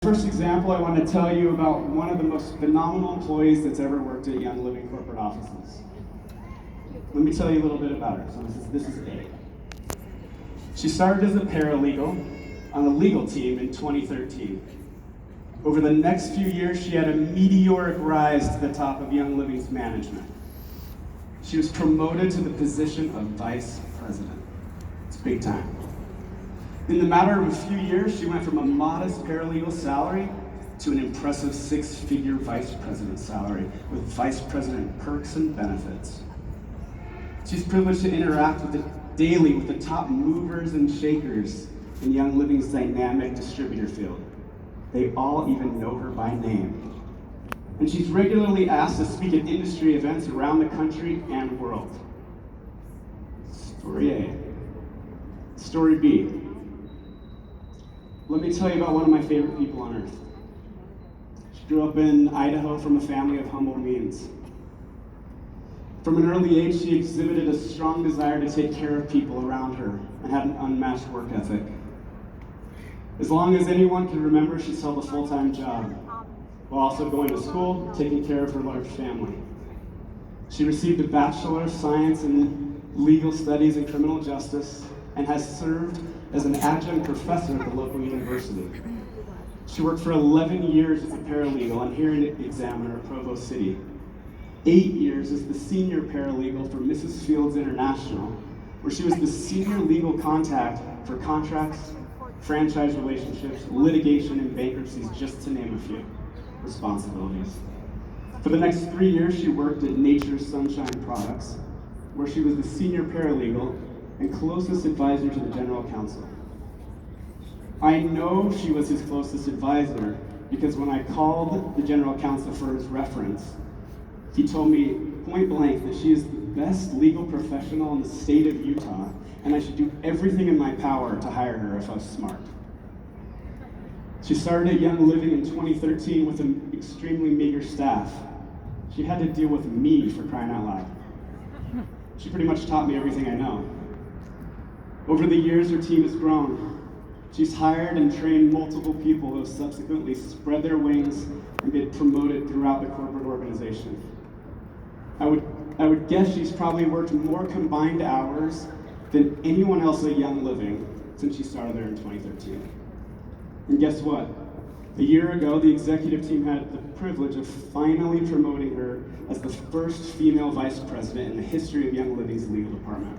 First example, I want to tell you about one of the most phenomenal employees that's ever worked at Young Living corporate offices. Let me tell you a little bit about her. So this is A. She started as a paralegal on the legal team in 2013. Over the next few years, she had a meteoric rise to the top of Young Living's management. She was promoted to the position of vice president. It's big time. In the matter of a few years, she went from a modest paralegal salary to an impressive six-figure vice president salary with vice president perks and benefits. She's privileged to interact daily with the top movers and shakers in Young Living's dynamic distributor field. They all even know her by name. And she's regularly asked to speak at industry events around the country and world. Story A. Story B. Let me tell you about one of my favorite people on earth. She grew up in Idaho from a family of humble means. From an early age, she exhibited a strong desire to take care of people around her and had an unmatched work ethic. As long as anyone can remember, she's held a full-time job, while also going to school, taking care of her large family. She received a Bachelor of Science in Legal Studies and Criminal Justice and has served as an adjunct professor at the local university. She worked for 11 years as a paralegal and hearing examiner at Provo City, 8 years as the senior paralegal for Mrs. Fields International, where she was the senior legal contact for contracts, franchise relationships, litigation, and bankruptcies, just to name a few responsibilities. For the next 3 years, she worked at Nature's Sunshine Products, where she was the senior paralegal and closest advisor to the general counsel. I know she was his closest advisor because when I called the general counsel for his reference, he told me point blank that she is the best legal professional in the state of Utah, and I should do everything in my power to hire her if I was smart. She started at Young Living in 2013 with an extremely meager staff. She had to deal with me, for crying out loud. She pretty much taught me everything I know. Over the years, her team has grown. She's hired and trained multiple people who have subsequently spread their wings and been promoted throughout the corporate organization. I would guess she's probably worked more combined hours than anyone else at Young Living since she started there in 2013. And guess what? A year ago, the executive team had the privilege of finally promoting her as the first female vice president in the history of Young Living's legal department.